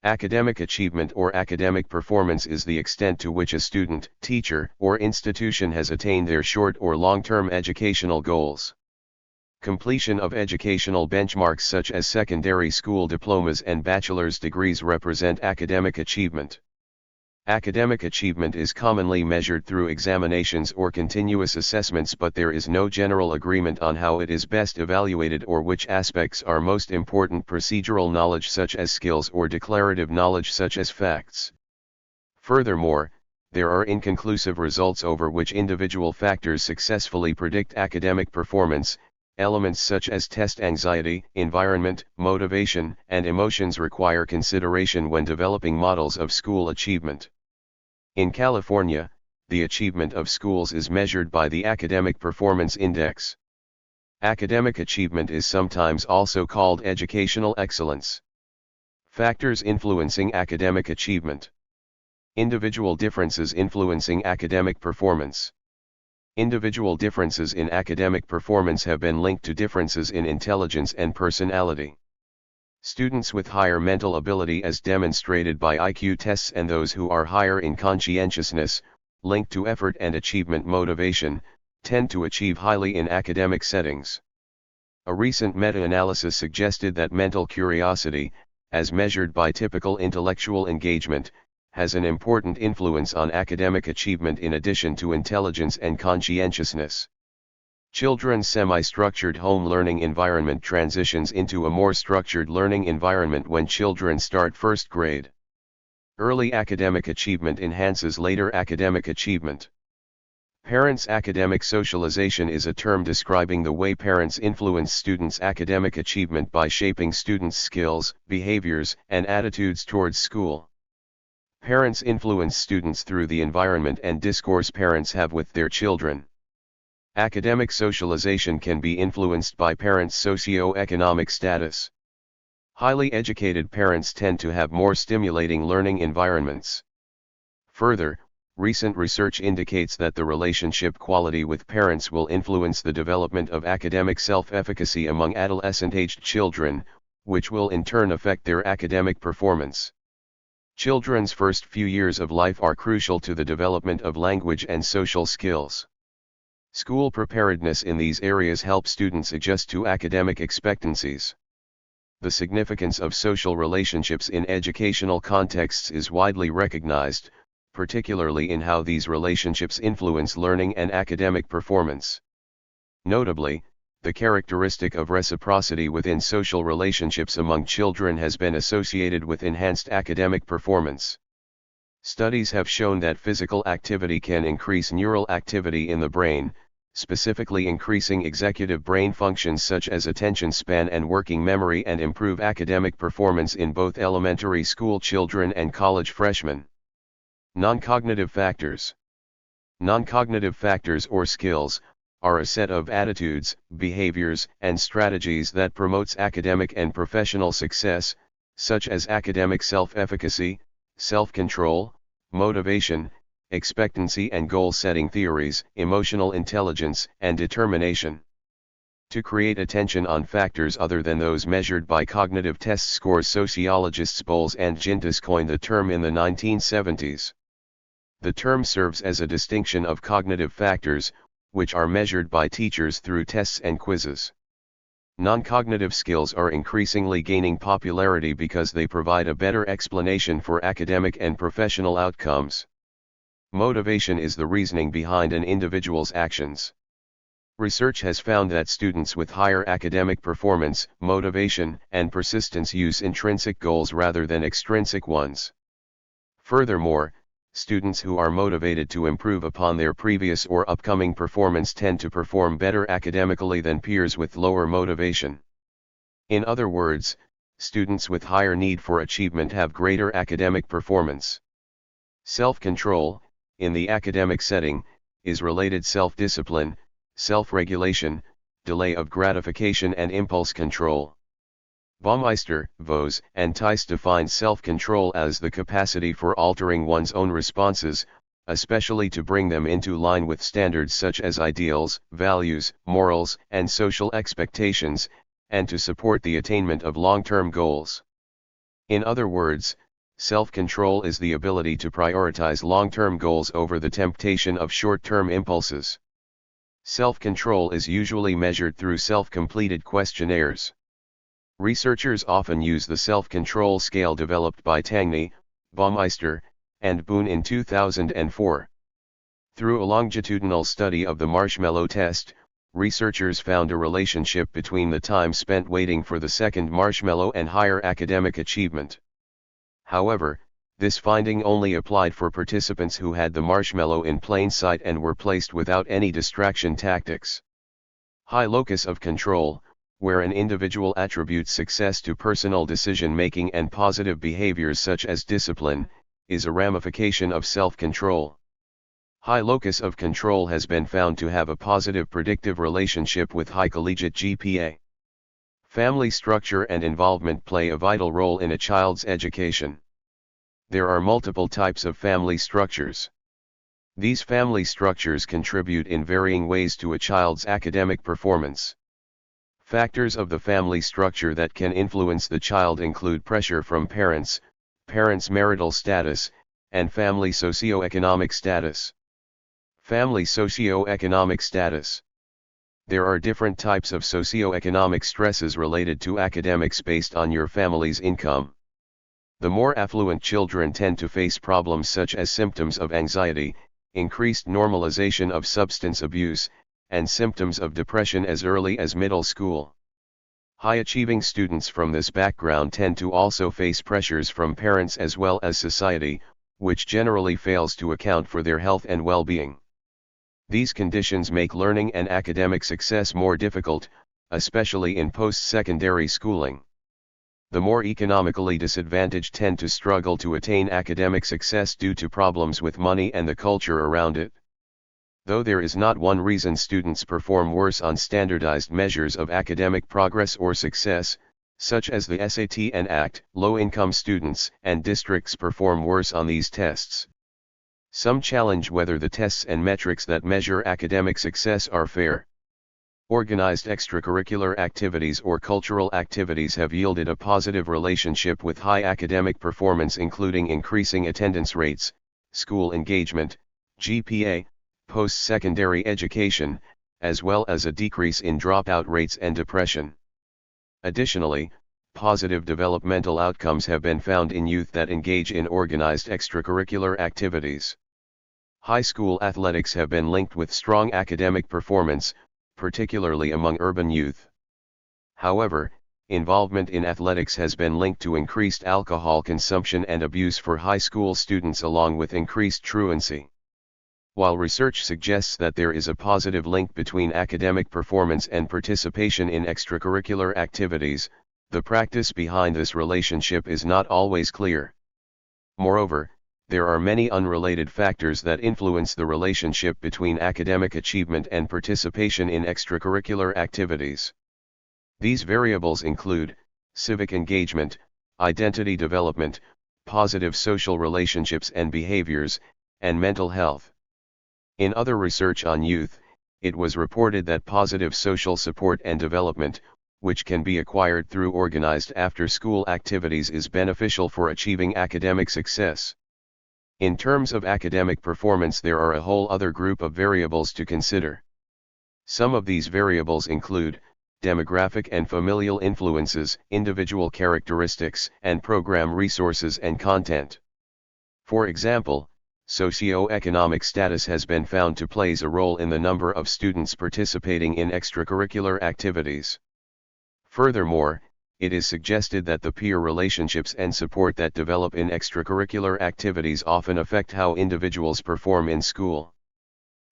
Academic achievement or academic performance is the extent to which a student, teacher, or institution has attained their short or long-term educational goals. Completion of educational benchmarks such as secondary school diplomas and bachelor's degrees represent academic achievement. Academic achievement is commonly measured through examinations or continuous assessments, but there is no general agreement on how it is best evaluated or which aspects are most important: procedural knowledge such as skills or declarative knowledge such as facts. Furthermore, there are inconclusive results over which individual factors successfully predict academic performance. Elements such as test anxiety, environment, motivation, and emotions require consideration when developing models of school achievement. In California, the achievement of schools is measured by the Academic Performance Index. Academic achievement is sometimes also called educational excellence. Factors influencing academic achievement. Individual differences influencing academic performance. Individual differences in academic performance have been linked to differences in intelligence and personality. Students with higher mental ability as demonstrated by IQ tests and those who are higher in conscientiousness, linked to effort and achievement motivation, tend to achieve highly in academic settings. A recent meta-analysis suggested that mental curiosity, as measured by typical intellectual engagement, has an important influence on academic achievement in addition to intelligence and conscientiousness. Children's semi-structured home learning environment transitions into a more structured learning environment when children start first grade. Early academic achievement enhances later academic achievement. Parents' academic socialization is a term describing the way parents influence students' academic achievement by shaping students' skills, behaviors, and attitudes towards school. Parents influence students through the environment and discourse parents have with their children. Academic socialization can be influenced by parents' socio-economic status. Highly educated parents tend to have more stimulating learning environments. Further, recent research indicates that the relationship quality with parents will influence the development of academic self-efficacy among adolescent-aged children, which will in turn affect their academic performance. Children's first few years of life are crucial to the development of language and social skills. School preparedness in these areas helps students adjust to academic expectancies. The significance of social relationships in educational contexts is widely recognized, particularly in how these relationships influence learning and academic performance. Notably, the characteristic of reciprocity within social relationships among children has been associated with enhanced academic performance. Studies have shown that physical activity can increase neural activity in the brain, specifically increasing executive brain functions such as attention span and working memory, and improve academic performance in both elementary school children and college freshmen. Non-cognitive factors. Non-cognitive factors or skills are a set of attitudes, behaviors, and strategies that promotes academic and professional success, such as academic self-efficacy, self-control, motivation, expectancy and goal-setting theories, emotional intelligence, and determination. To create attention on factors other than those measured by cognitive test scores, sociologists Bowles and Gintis coined the term in the 1970s. The term serves as a distinction of cognitive factors, which are measured by teachers through tests and quizzes. Non-cognitive skills are increasingly gaining popularity because they provide a better explanation for academic and professional outcomes. Motivation is the reasoning behind an individual's actions. Research has found that students with higher academic performance, motivation, and persistence use intrinsic goals rather than extrinsic ones. Furthermore, students who are motivated to improve upon their previous or upcoming performance tend to perform better academically than peers with lower motivation. In other words, students with higher need for achievement have greater academic performance. Self-control, in the academic setting, is related self-discipline, self-regulation, delay of gratification and impulse control. Baumeister, Vos, and Tice define self-control as the capacity for altering one's own responses, especially to bring them into line with standards such as ideals, values, morals, and social expectations, and to support the attainment of long-term goals. In other words, Self-control is the ability to prioritize long-term goals over the temptation of short-term impulses. Self-control is usually measured through self-completed questionnaires. Researchers often use the self-control scale developed by Tangney, Baumeister, and Boone in 2004. Through a longitudinal study of the marshmallow test, researchers found a relationship between the time spent waiting for the second marshmallow and higher academic achievement. However, this finding only applied for participants who had the marshmallow in plain sight and were placed without any distraction tactics. High locus of control, where an individual attributes success to personal decision-making and positive behaviors such as discipline, is a ramification of self-control. High locus of control has been found to have a positive predictive relationship with high collegiate GPA. Family structure and involvement play a vital role in a child's education. There are multiple types of family structures. These family structures contribute in varying ways to a child's academic performance. Factors of the family structure that can influence the child include pressure from parents, parents' marital status, and family socioeconomic status. Family socioeconomic status. There are different types of socioeconomic stresses related to academics based on your family's income. The more affluent children tend to face problems such as symptoms of anxiety, increased normalization of substance abuse, and symptoms of depression as early as middle school. High-achieving students from this background tend to also face pressures from parents as well as society, which generally fails to account for their health and well-being. These conditions make learning and academic success more difficult, especially in post-secondary schooling. The more economically disadvantaged tend to struggle to attain academic success due to problems with money and the culture around it. Though there is not one reason students perform worse on standardized measures of academic progress or success, such as the SAT and ACT, low-income students and districts perform worse on these tests. Some challenge whether the tests and metrics that measure academic success are fair. Organized extracurricular activities or cultural activities have yielded a positive relationship with high academic performance, including increasing attendance rates, school engagement, GPA, post-secondary education, as well as a decrease in dropout rates and depression. Additionally, positive developmental outcomes have been found in youth that engage in organized extracurricular activities. High school athletics have been linked with strong academic performance, particularly among urban youth. However, involvement in athletics has been linked to increased alcohol consumption and abuse for high school students along with increased truancy. While research suggests that there is a positive link between academic performance and participation in extracurricular activities, the practice behind this relationship is not always clear. Moreover, there are many unrelated factors that influence the relationship between academic achievement and participation in extracurricular activities. These variables include civic engagement, identity development, positive social relationships and behaviors, and mental health. In other research on youth, it was reported that positive social support and development, which can be acquired through organized after-school activities, is beneficial for achieving academic success. In terms of academic performance, there are a whole other group of variables to consider. Some of these variables include demographic and familial influences, individual characteristics, and program resources and content. For example, socioeconomic status has been found to play a role in the number of students participating in extracurricular activities. Furthermore, it is suggested that the peer relationships and support that develop in extracurricular activities often affect how individuals perform in school.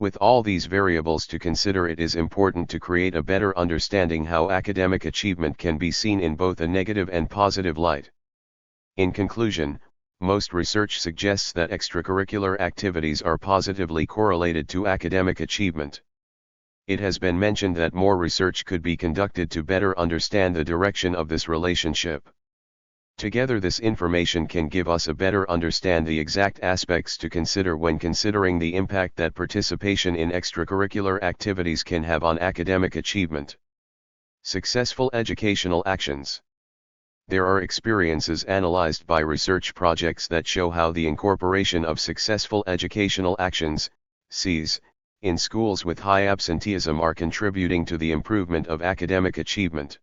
With all these variables to consider, it is important to create a better understanding how academic achievement can be seen in both a negative and positive light. In conclusion, most research suggests that extracurricular activities are positively correlated to academic achievement. It has been mentioned that more research could be conducted to better understand the direction of this relationship. Together, this information can give us a better understand the exact aspects to consider when considering the impact that participation in extracurricular activities can have on academic achievement. Successful educational actions. There are experiences analyzed by research projects that show how the incorporation of successful educational actions, Cs, in schools with high absenteeism are contributing to the improvement of academic achievement.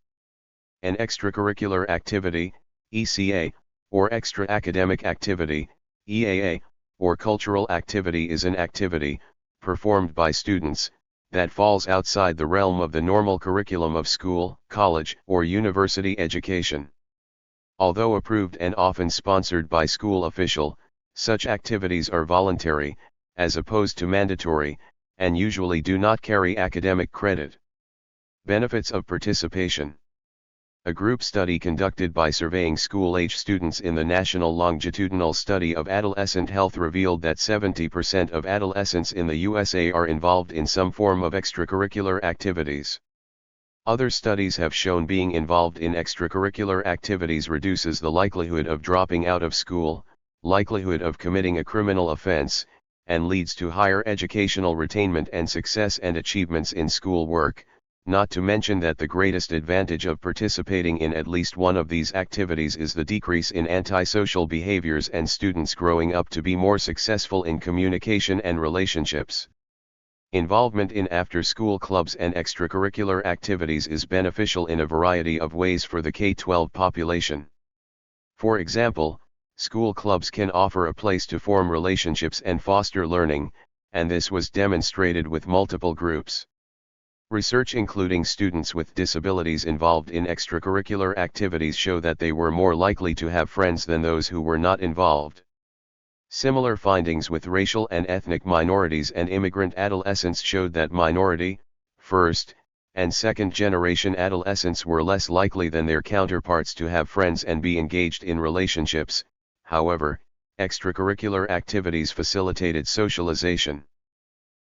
An extracurricular activity, ECA, or extra-academic activity, EAA, or cultural activity is an activity, performed by students, that falls outside the realm of the normal curriculum of school, college, or university education. Although approved and often sponsored by school official, such activities are voluntary, as opposed to mandatory, and usually do not carry academic credit. Benefits of participation. A group study conducted by surveying school-age students in the National Longitudinal Study of Adolescent Health revealed that 70% of adolescents in the USA are involved in some form of extracurricular activities. Other studies have shown being involved in extracurricular activities reduces the likelihood of dropping out of school, likelihood of committing a criminal offense, and leads to higher educational retainment and success and achievements in school work, not to mention that the greatest advantage of participating in at least one of these activities is the decrease in antisocial behaviors and students growing up to be more successful in communication and relationships. Involvement in after-school clubs and extracurricular activities is beneficial in a variety of ways for the K-12 population. For example, school clubs can offer a place to form relationships and foster learning, and this was demonstrated with multiple groups. Research including students with disabilities involved in extracurricular activities show that they were more likely to have friends than those who were not involved. Similar findings with racial and ethnic minorities and immigrant adolescents showed that minority, first, and second-generation adolescents were less likely than their counterparts to have friends and be engaged in relationships. However, extracurricular activities facilitated socialization.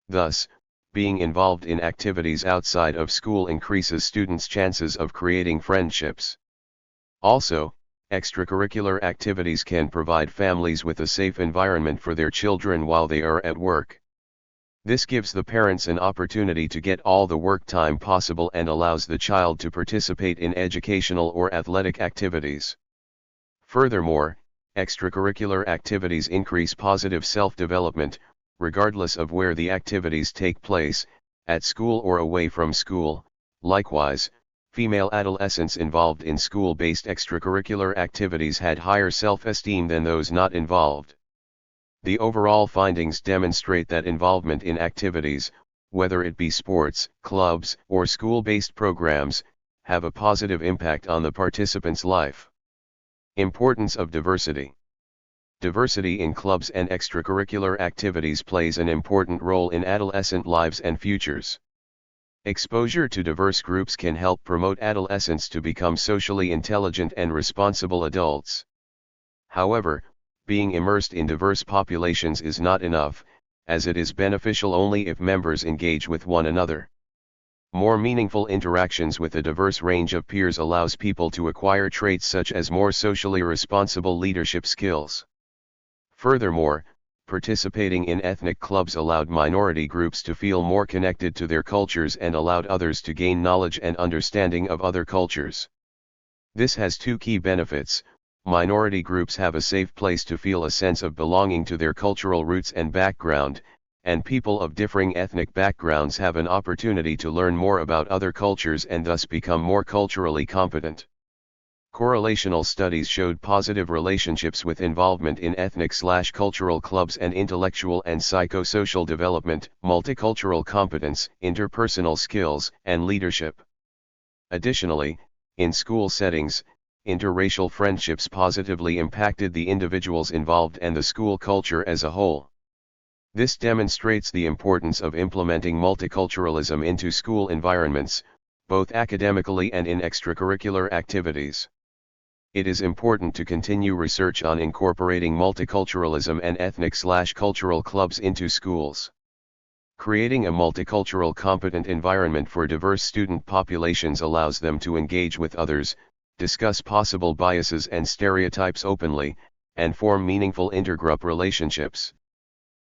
Thus, being involved in activities outside of school increases students' chances of creating friendships. Also, extracurricular activities can provide families with a safe environment for their children while they are at work. This gives the parents an opportunity to get all the work time possible and allows the child to participate in educational or athletic activities. Furthermore, extracurricular activities increase positive self-development, regardless of where the activities take place, at school or away from school. Likewise, female adolescents involved in school-based extracurricular activities had higher self-esteem than those not involved. The overall findings demonstrate that involvement in activities, whether it be sports, clubs, or school-based programs, have a positive impact on the participant's life. Importance of diversity. Diversity in clubs and extracurricular activities plays an important role in adolescent lives and futures. Exposure to diverse groups can help promote adolescents to become socially intelligent and responsible adults. However, being immersed in diverse populations is not enough, as it is beneficial only if members engage with one another. More meaningful interactions with a diverse range of peers allows people to acquire traits such as more socially responsible leadership skills. Furthermore, participating in ethnic clubs allowed minority groups to feel more connected to their cultures and allowed others to gain knowledge and understanding of other cultures. This has two key benefits. Minority groups have a safe place to feel a sense of belonging to their cultural roots and background, and people of differing ethnic backgrounds have an opportunity to learn more about other cultures and thus become more culturally competent. Correlational studies showed positive relationships with involvement in ethnic/cultural clubs and intellectual and psychosocial development, multicultural competence, interpersonal skills, and leadership. Additionally, in school settings, interracial friendships positively impacted the individuals involved and the school culture as a whole. This demonstrates the importance of implementing multiculturalism into school environments, both academically and in extracurricular activities. It is important to continue research on incorporating multiculturalism and ethnic/cultural clubs into schools. Creating a multicultural competent environment for diverse student populations allows them to engage with others, discuss possible biases and stereotypes openly, and form meaningful intergroup relationships.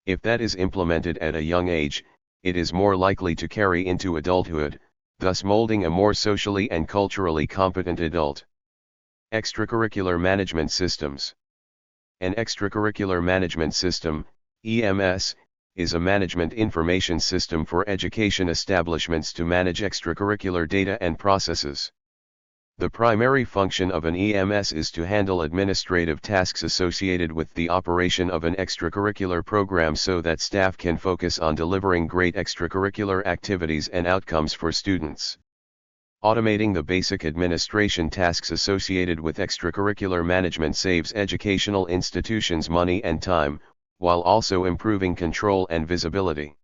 If that is implemented at a young age, it is more likely to carry into adulthood, thus molding a more socially and culturally competent adult. Extracurricular management systems. An extracurricular management system, EMS, is a management information system for education establishments to manage extracurricular data and processes. The primary function of an EMS is to handle administrative tasks associated with the operation of an extracurricular program so that staff can focus on delivering great extracurricular activities and outcomes for students. Automating the basic administration tasks associated with extracurricular management saves educational institutions money and time, while also improving control and visibility.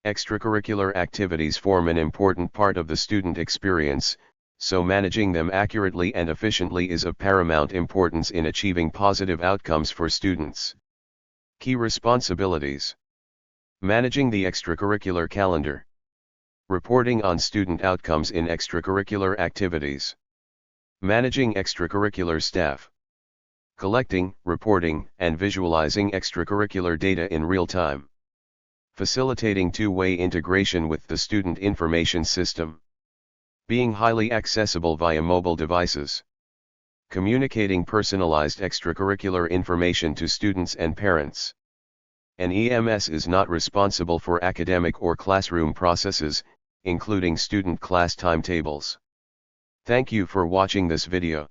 Extracurricular activities form an important part of the student experience, so managing them accurately and efficiently is of paramount importance in achieving positive outcomes for students. Key responsibilities: managing the extracurricular calendar, reporting on student outcomes in extracurricular activities, managing extracurricular staff, collecting, reporting, and visualizing extracurricular data in real time, facilitating two-way integration with the student information system, being highly accessible via mobile devices, communicating personalized extracurricular information to students and parents. An EMS is not responsible for academic or classroom processes, including student class timetables. Thank you for watching this video.